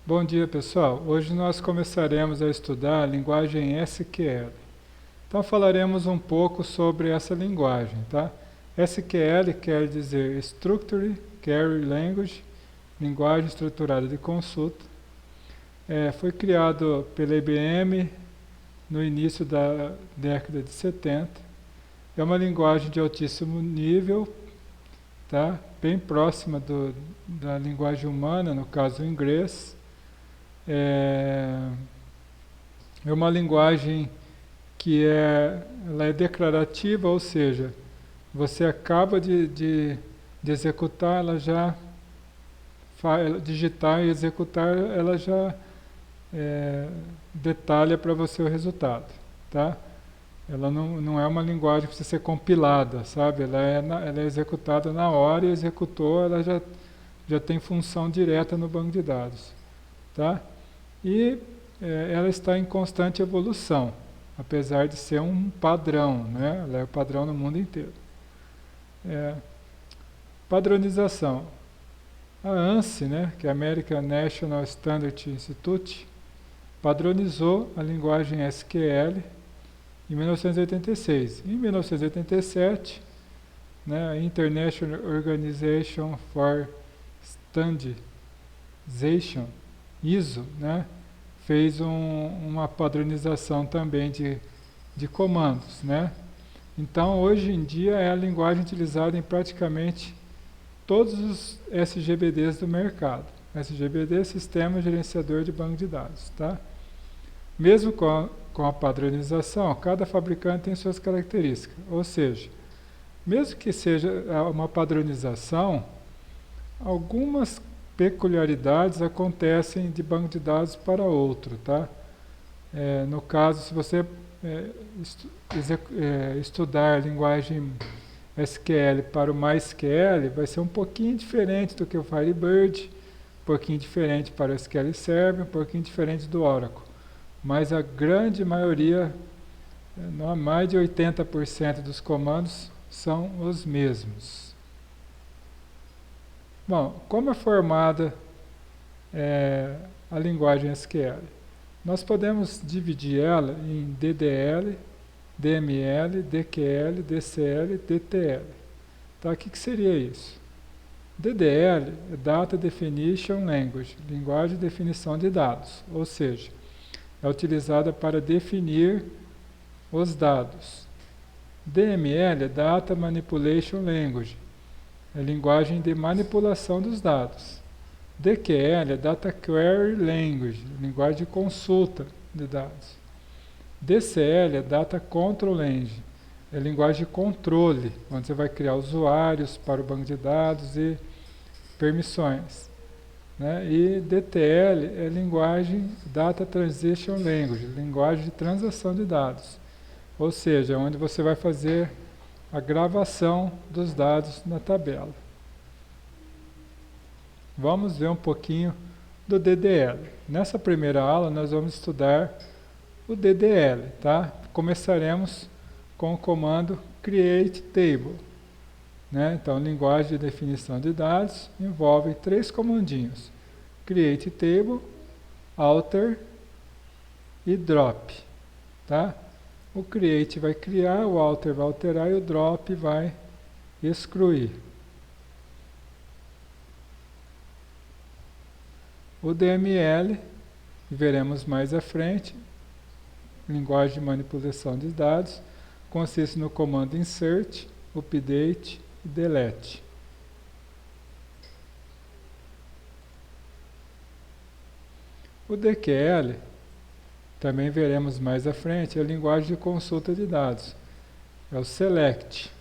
Bom dia, pessoal. Hoje nós começaremos a estudar a linguagem SQL. Então falaremos um pouco sobre essa linguagem, tá? SQL quer dizer Structured Query Language, linguagem estruturada de consulta. Foi criado pela IBM no início da década de 70. É uma linguagem de altíssimo nível, tá? Bem próxima da linguagem humana, no caso o inglês. É uma linguagem que ela é declarativa, ou seja, você acaba de executar, ela já digitar e executar, ela já detalha para você o resultado, tá? Ela não é uma linguagem que precisa ser compilada, sabe? Ela é executada na hora e executou, ela já tem função direta no banco de dados, tá? E ela está em constante evolução, apesar de ser um padrão, né? Ela é o padrão no mundo inteiro. Padronização. A ANSI, né, que é a American National Standard Institute, padronizou a linguagem SQL em 1986. Em 1987, né, a International Organization for Standardization, ISO, né, fez uma padronização também de comandos, né? Então, hoje em dia, é a linguagem utilizada em praticamente todos os SGBDs do mercado. SGBD é Sistema Gerenciador de Banco de Dados, tá? Mesmo com a padronização, cada fabricante tem suas características, ou seja, mesmo que seja uma padronização, algumas peculiaridades acontecem de banco de dados para outro, tá? No caso, se você estudar a linguagem SQL para o MySQL, vai ser um pouquinho diferente do que o Firebird, um pouquinho diferente para o SQL Server, um pouquinho diferente do Oracle. Mas a grande maioria, mais de 80% dos comandos são os mesmos. Bom, como é formada a linguagem SQL? Nós podemos dividir ela em DDL, DML, DQL, DCL, DTL. Tá? O que seria isso? DDL é Data Definition Language, linguagem de definição de dados, ou seja, é utilizada para definir os dados. DML é Data Manipulation Language, é linguagem de manipulação dos dados. DQL é Data Query Language, linguagem de consulta de dados. DCL é Data Control Language, é linguagem de controle, onde você vai criar usuários para o banco de dados e permissões. Né? E DTL é linguagem Data Transition Language, linguagem de transação de dados, ou seja, onde você vai fazer a gravação dos dados na tabela. Vamos ver um pouquinho do DDL. Nessa primeira aula nós vamos estudar o DDL, tá? Começaremos com o comando create table, né? Então, linguagem de definição de dados envolve 3 comandinhos: create table, alter e drop, tá? O create vai criar, o alter vai alterar e o drop vai excluir. O DML, veremos mais à frente, linguagem de manipulação de dados, consiste no comando insert, update e delete. O DQL, também veremos mais à frente, é a linguagem de consulta de dados. É o select,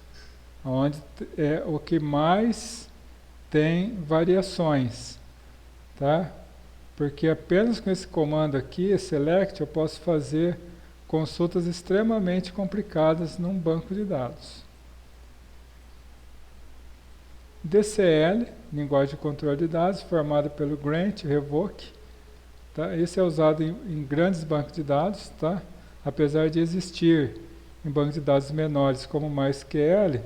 onde é o que mais tem variações, tá? Porque apenas com esse comando aqui, select, eu posso fazer consultas extremamente complicadas num banco de dados. DCL, linguagem de controle de dados, formada pelo grant, revoke. Tá? Esse é usado em grandes bancos de dados, tá? Apesar de existir em bancos de dados menores como o MySQL,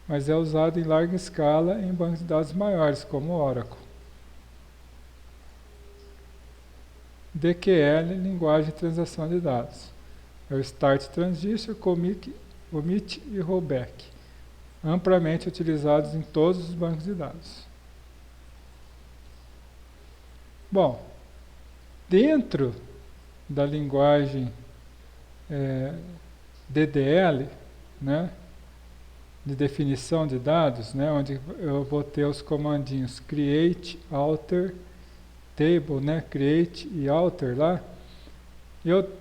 mas é usado em larga escala em bancos de dados maiores como o Oracle. DQL, linguagem de transação de dados. É o Start Transition, Commit e Rollback, amplamente utilizados em todos os bancos de dados. Bom, dentro da linguagem DDL, né, de definição de dados, né, onde eu vou ter os comandinhos create, alter, table, né, create e alter lá.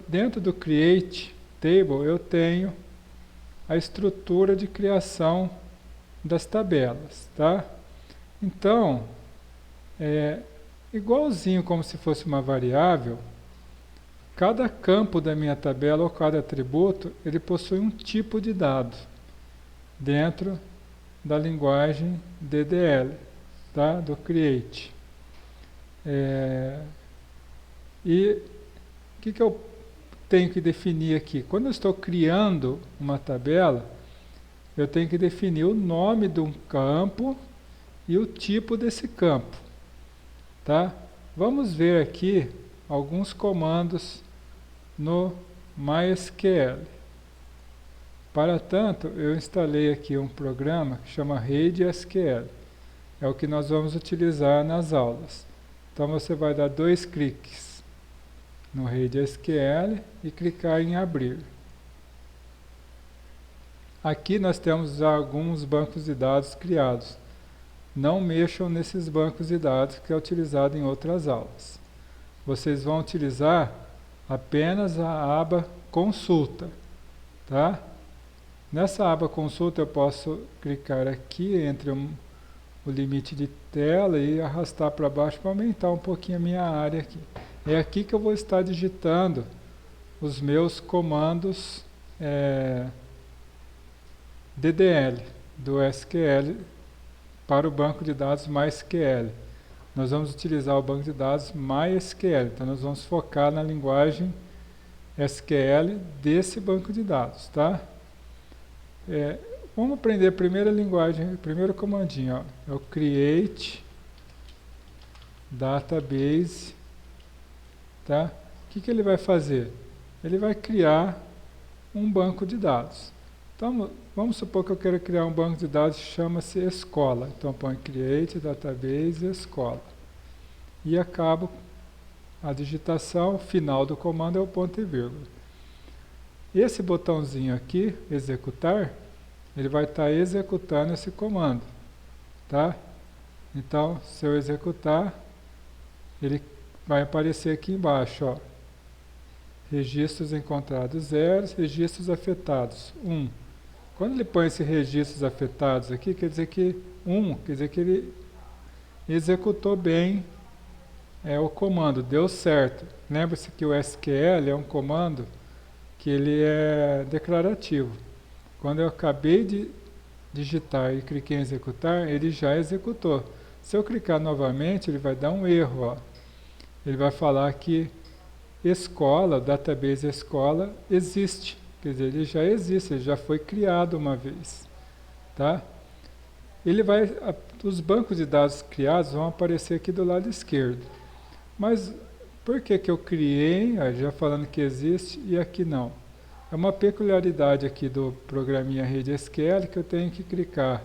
Dentro do create table eu tenho a estrutura de criação das tabelas, tá? Então, igualzinho como se fosse uma variável, cada campo da minha tabela ou cada atributo, ele possui um tipo de dado dentro da linguagem DDL, tá? Do create. E o que eu tenho que definir aqui? Quando eu estou criando uma tabela, eu tenho que definir o nome de um campo e o tipo desse campo, tá? Vamos ver aqui alguns comandos no MySQL. Para tanto, eu instalei aqui um programa que chama RadeSQL. É o que nós vamos utilizar nas aulas. Então você vai dar 2 cliques no RadeSQL e clicar em abrir. Aqui nós temos alguns bancos de dados criados. Não mexam nesses bancos de dados que é utilizado em outras aulas. Vocês vão utilizar apenas a aba consulta, tá? Nessa aba consulta eu posso clicar aqui entre o limite de tela e arrastar para baixo para aumentar um pouquinho a minha área aqui. É aqui que eu vou estar digitando os meus comandos DDL do SQL para o banco de dados MySQL. Nós vamos utilizar o banco de dados MySQL, então nós vamos focar na linguagem SQL desse banco de dados, tá? Vamos aprender a primeira linguagem, primeiro comandinho, ó, é o create database, tá? O que ele vai fazer? Ele vai criar um banco de dados. Então, vamos supor que eu quero criar um banco de dados que chama-se escola. Então, põe create database escola. E acabo a digitação, final do comando é o ponto e vírgula. Esse botãozinho aqui, executar, ele vai estar executando esse comando, tá? Então, se eu executar, ele vai aparecer aqui embaixo, ó. Registros encontrados 0, registros afetados 1. Quando ele põe esses registros afetados aqui, quer dizer que ele executou bem o comando, deu certo. Lembre-se que o SQL é um comando que ele é declarativo. Quando eu acabei de digitar e cliquei em executar, ele já executou. Se eu clicar novamente, ele vai dar um erro, ó. Ele vai falar que escola, database escola, existe. Quer dizer, ele já existe, ele já foi criado uma vez, tá? Os bancos de dados criados vão aparecer aqui do lado esquerdo. Mas por que eu criei, já falando que existe, e aqui não? É uma peculiaridade aqui do programinha RadeSQL que eu tenho que clicar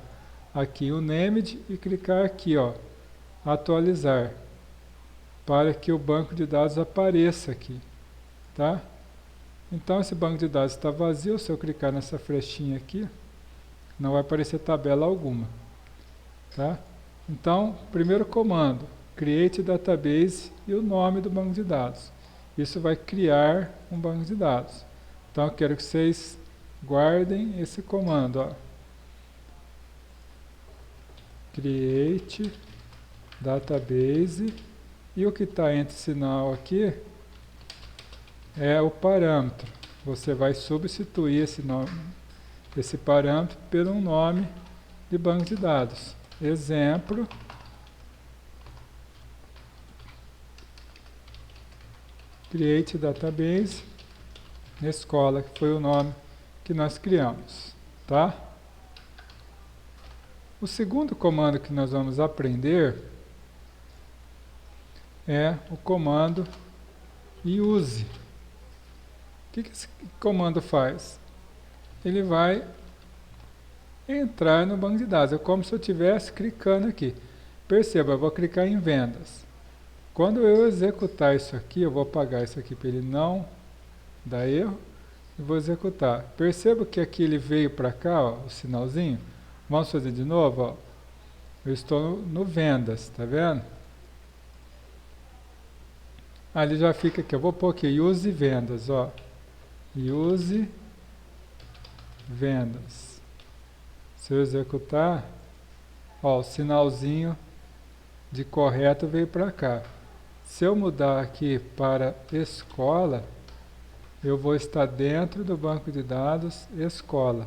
aqui o named e clicar aqui, ó, atualizar, para que o banco de dados apareça aqui, tá? Então esse banco de dados está vazio, se eu clicar nessa flechinha aqui, não vai aparecer tabela alguma, tá? Então, primeiro comando, create database e o nome do banco de dados. Isso vai criar um banco de dados. Então eu quero que vocês guardem esse comando, ó. Create database, e o que está entre sinal aqui é o parâmetro. Você vai substituir esse parâmetro por um nome de banco de dados. Exemplo. Create database escola, que foi o nome que nós criamos, tá? O segundo comando que nós vamos aprender é o comando e use. O que esse comando faz? Ele vai entrar no banco de dados. É como se eu estivesse clicando aqui. Perceba, eu vou clicar em vendas. Quando eu executar isso aqui, eu vou apagar isso aqui para ele não dar erro. E vou executar. Perceba que aqui ele veio para cá, ó, o sinalzinho. Vamos fazer de novo, ó. Eu estou no vendas, tá vendo? Ele já fica aqui. Eu vou pôr aqui, use vendas, ó. Use vendas. Se eu executar, ó, o sinalzinho de correto veio para cá. Se eu mudar aqui para escola, eu vou estar dentro do banco de dados escola,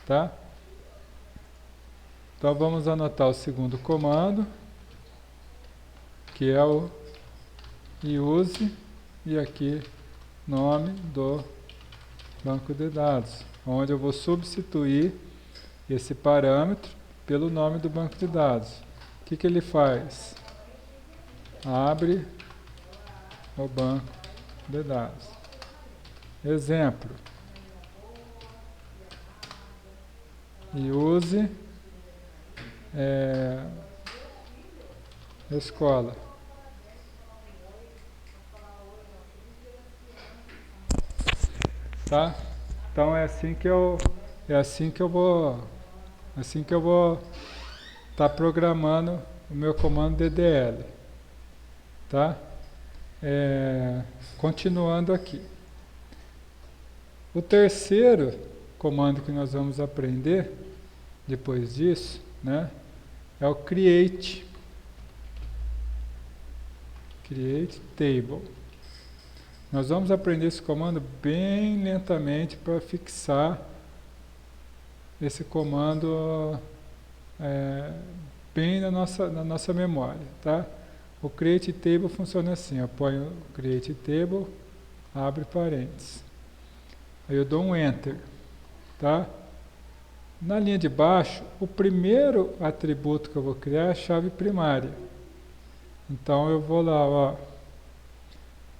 tá? Então vamos anotar o segundo comando, que é o use, e aqui nome do banco de dados, onde eu vou substituir esse parâmetro pelo nome do banco de dados. O que ele faz? Abre o banco de dados. Exemplo. E use escola. Tá? Então é assim que eu vou estar programando o meu comando DDL. Tá? Continuando aqui. O terceiro comando que nós vamos aprender depois disso, né, é o create table. Nós vamos aprender esse comando bem lentamente para fixar esse comando bem na nossa memória, tá? O create table funciona assim, eu ponho create table, abre parênteses. Aí eu dou um enter, tá? Na linha de baixo, o primeiro atributo que eu vou criar é a chave primária. Então eu vou lá, ó,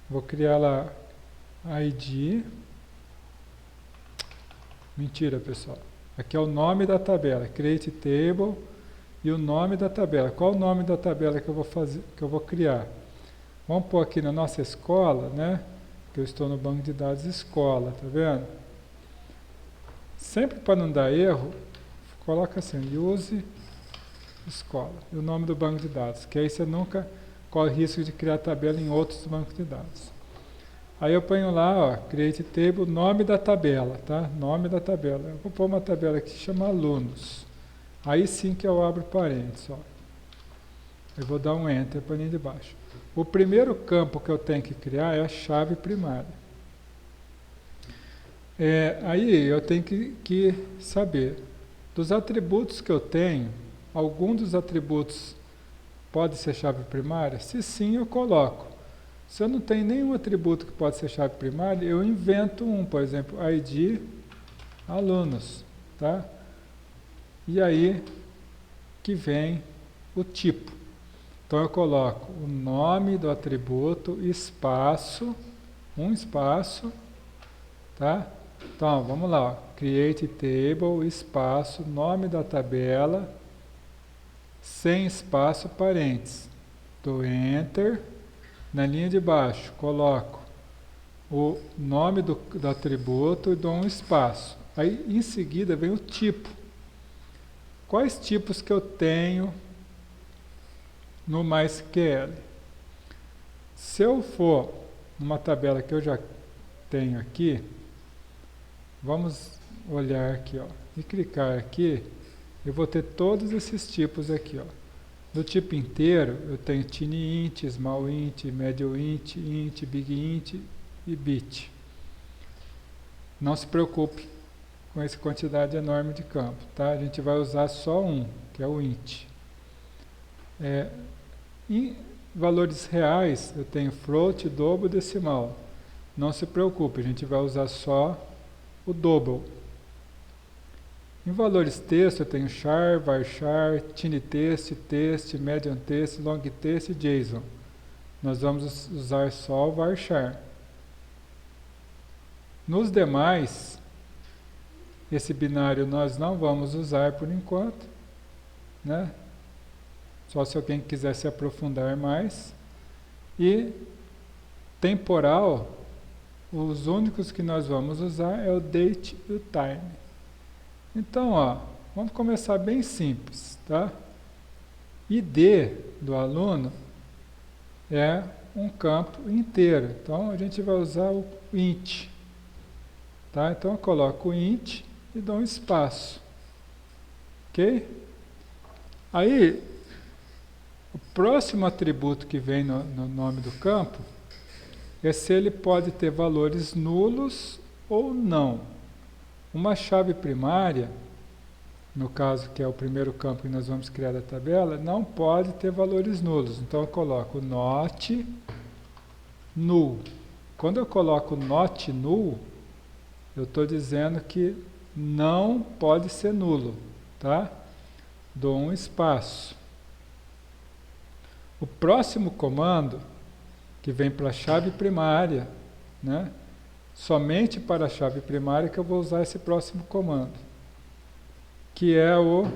vou criar lá ID. Mentira, pessoal. Aqui é o nome da tabela, create table e o nome da tabela. Qual o nome da tabela que eu vou fazer, que eu vou criar? Vamos pôr aqui na nossa escola, né? Que eu estou no banco de dados escola, tá vendo? Sempre para não dar erro, coloca assim, use escola, e o nome do banco de dados, que aí você nunca corre risco de criar tabela em outros bancos de dados. Aí eu ponho lá, ó, create table, nome da tabela, tá? Nome da tabela. Eu vou pôr uma tabela aqui que chama alunos. Aí sim que eu abro parênteses, ó. Eu vou dar um enter para a linha de baixo. O primeiro campo que eu tenho que criar é a chave primária. Aí eu tenho que saber, dos atributos que eu tenho, algum dos atributos pode ser chave primária? Se sim, eu coloco. Se eu não tenho nenhum atributo que pode ser chave primária, eu invento um, por exemplo, ID alunos, tá? E aí que vem o tipo. Então eu coloco o nome do atributo, espaço, um espaço, tá? Então vamos lá, ó. Create table, espaço, nome da tabela, sem espaço, parênteses. Dou enter. Na linha de baixo, coloco o nome do atributo e dou um espaço. Aí, em seguida, vem o tipo. Quais tipos que eu tenho no MySQL? Se eu for numa tabela que eu já tenho aqui, vamos olhar aqui, ó, e clicar aqui, eu vou ter todos esses tipos aqui, ó. No tipo inteiro, eu tenho tiny int, small int, medium int, int, big int e bit. Não se preocupe com essa quantidade enorme de campos, tá? A gente vai usar só um, que é o int. Em valores reais, eu tenho float, double, decimal. Não se preocupe, a gente vai usar só o double. Em valores texto, eu tenho char, varchar, tiny text, text, medium text, long text e JSON. nós vamos usar só o varchar. Nos demais, esse binário nós não vamos usar por enquanto, né? Só se alguém quiser se aprofundar mais. E temporal, os únicos que nós vamos usar é o date e o time. Então, ó, vamos começar bem simples, tá? ID do aluno é um campo inteiro. Então, a gente vai usar o int. Tá? Então, eu coloco o int e dou um espaço. Ok? Aí, o próximo atributo que vem no nome do campo é se ele pode ter valores nulos ou não. Uma chave primária, no caso que é o primeiro campo que nós vamos criar da tabela, não pode ter valores nulos. Então eu coloco not null. Quando eu coloco not null, eu estou dizendo que não pode ser nulo, tá? Dou um espaço. O próximo comando, que vem para a chave primária, né? Somente para a chave primária que eu vou usar esse próximo comando, que é o...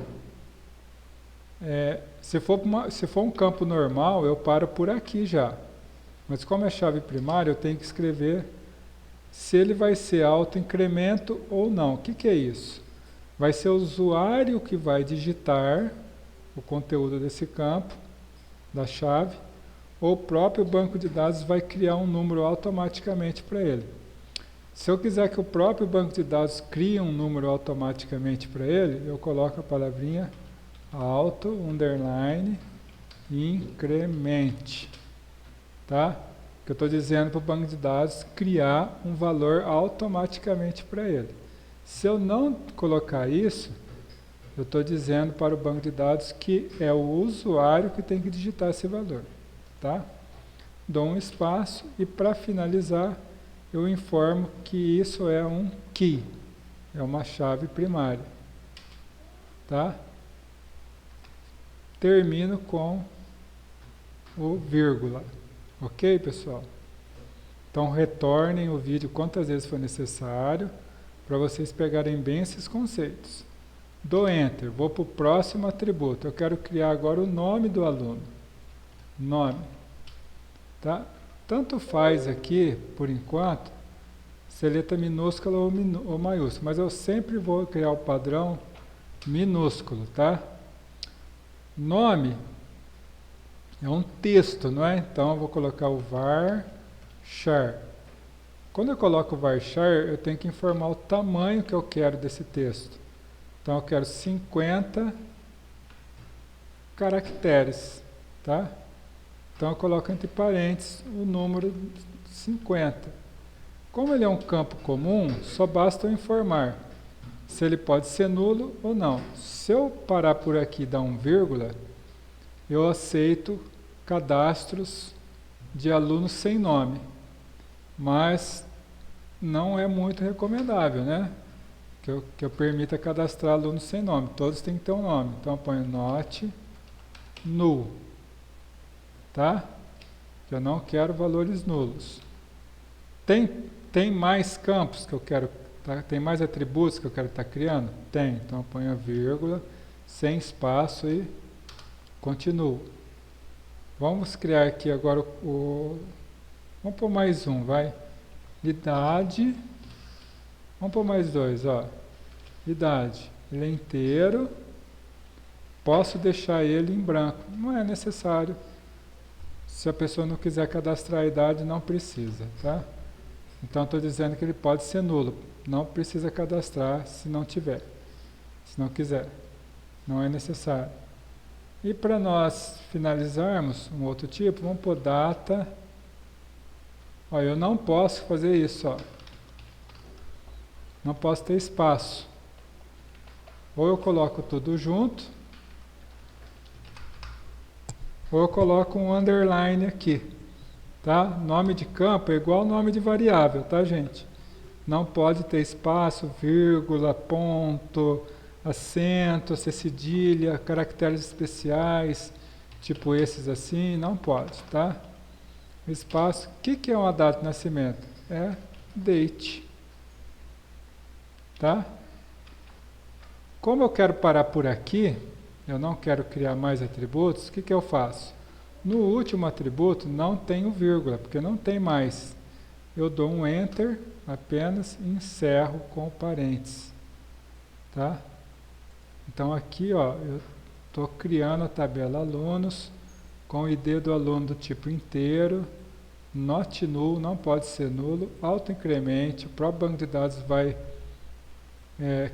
se for um campo normal, eu paro por aqui já. Mas como é chave primária, eu tenho que escrever se ele vai ser autoincremento ou não. O que é isso? Vai ser o usuário que vai digitar o conteúdo desse campo, da chave, ou o próprio banco de dados vai criar um número automaticamente para ele. Se eu quiser que o próprio banco de dados crie um número automaticamente para ele, eu coloco a palavrinha auto, underline, incremente. Tá? Que eu estou dizendo para o banco de dados criar um valor automaticamente para ele. Se eu não colocar isso, eu estou dizendo para o banco de dados que é o usuário que tem que digitar esse valor. Tá? Dou um espaço e para finalizar, eu informo que isso é um key, é uma chave primária. Tá? Termino com o vírgula. Ok, pessoal? Então retornem o vídeo quantas vezes for necessário para vocês pegarem bem esses conceitos. Dou Enter, vou para o próximo atributo. Eu quero criar agora o nome do aluno. Nome. Tá? Tanto faz aqui, por enquanto, se é letra minúscula ou maiúscula, mas eu sempre vou criar o padrão minúsculo, tá? Nome é um texto, não é? Então eu vou colocar o varchar. Quando eu coloco o varchar, eu tenho que informar o tamanho que eu quero desse texto. Então eu quero 50 caracteres, tá? Então eu coloco entre parênteses o número 50. Como ele é um campo comum, só basta eu informar se ele pode ser nulo ou não. Se eu parar por aqui e dar um vírgula, eu aceito cadastros de alunos sem nome. Mas não é muito recomendável, né? Que eu permita cadastrar alunos sem nome. Todos têm que ter um nome. Então eu ponho not null. Tá? Eu não quero valores nulos. Tem mais campos que eu quero, tá? Tem mais atributos que eu quero estar criando? Tem. Então eu ponho a vírgula, sem espaço e continuo. Vamos criar aqui agora vamos pôr mais um, vai. Idade. Vamos pôr mais dois, ó. Idade. Ele é inteiro. Posso deixar ele em branco. Não é necessário. Se a pessoa não quiser cadastrar a idade, não precisa, tá? Então, estou dizendo que ele pode ser nulo. Não precisa cadastrar se não tiver. Se não quiser. Não é necessário. E para nós finalizarmos um outro tipo, vamos pôr data. Ó, eu não posso fazer isso, ó. Não posso ter espaço. Ou eu coloco tudo junto, ou eu coloco um underline aqui, tá? Nome de campo é igual nome de variável, tá, gente? Não pode ter espaço, vírgula, ponto, acento, cedilha, caracteres especiais, tipo esses assim, não pode, tá? espaço. O que é uma data de nascimento? É date. Tá? Como eu quero parar por aqui, eu não quero criar mais atributos, o que eu faço? No último atributo não tenho vírgula, porque não tem mais. Eu dou um Enter apenas e encerro com parênteses. Tá? Então aqui, ó, eu estou criando a tabela alunos com o ID do aluno do tipo inteiro, not null, não pode ser nulo, autoincremente, o próprio banco de dados vai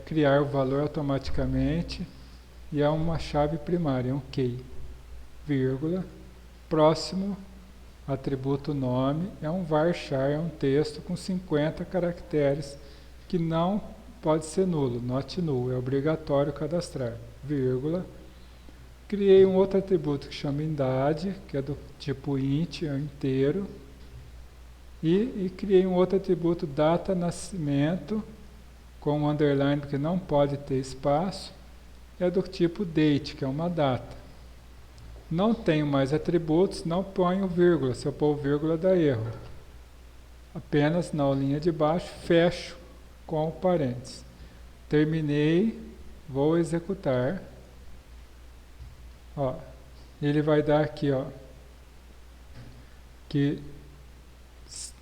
criar o valor automaticamente e é uma chave primária, um key, vírgula, próximo atributo nome, é um varchar, é um texto com 50 caracteres que não pode ser nulo, not null, é obrigatório cadastrar, vírgula. Criei um outro atributo que chama idade, que é do tipo int, é inteiro, e criei um outro atributo data nascimento, com um underline, porque não pode ter espaço, é do tipo date, que é uma data. Não tenho mais atributos, não ponho vírgula, se eu pôr vírgula dá erro. Apenas na linha de baixo, fecho com parênteses. Terminei, vou executar. Ó, ele vai dar aqui, ó, que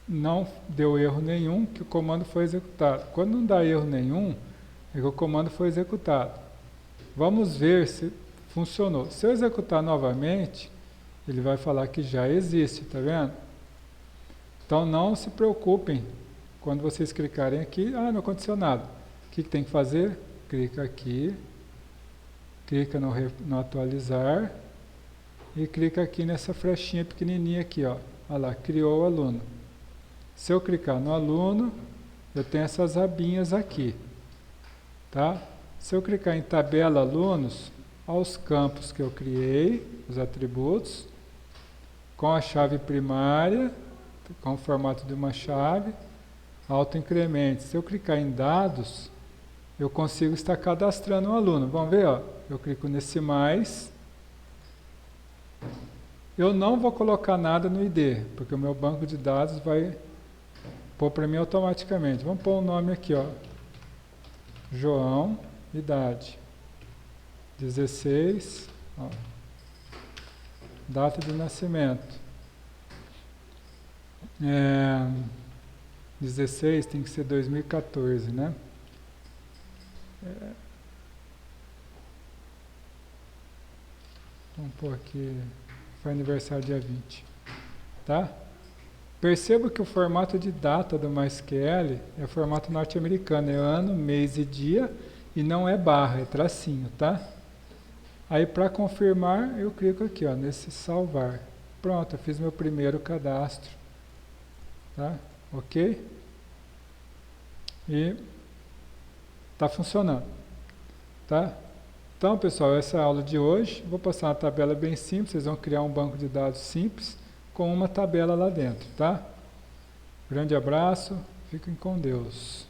não deu erro nenhum, que o comando foi executado. Quando não dá erro nenhum, é que o comando foi executado. Vamos ver se funcionou. Se eu executar novamente, ele vai falar que já existe, tá vendo? Então não se preocupem quando vocês clicarem aqui, não aconteceu nada. O que tem que fazer? Clica aqui, clica no atualizar e clica aqui nessa flechinha pequenininha aqui, ó. Olha lá, criou o aluno. Se eu clicar no aluno, eu tenho essas abinhas aqui, tá? Se eu clicar em tabela alunos, aos campos que eu criei, os atributos, com a chave primária, com o formato de uma chave, autoincremento. Se eu clicar em dados, eu consigo estar cadastrando um aluno. Vamos ver, ó. Eu clico nesse mais. Eu não vou colocar nada no ID, porque o meu banco de dados vai pôr para mim automaticamente. Vamos pôr o nome aqui, ó. João, idade 16, ó. Data de nascimento 16 tem que ser 2014, né? Vamos pôr aqui, foi aniversário dia 20, tá? Perceba que o formato de data do MySQL é formato norte-americano, é ano, mês e dia, e não é barra, é tracinho, tá? Aí para confirmar, eu clico aqui, ó, nesse salvar. Pronto, eu fiz meu primeiro cadastro, tá? Ok? E está funcionando, tá? Então, pessoal, essa é a aula de hoje. Vou passar uma tabela bem simples, vocês vão criar um banco de dados simples com uma tabela lá dentro, tá? Grande abraço, fiquem com Deus.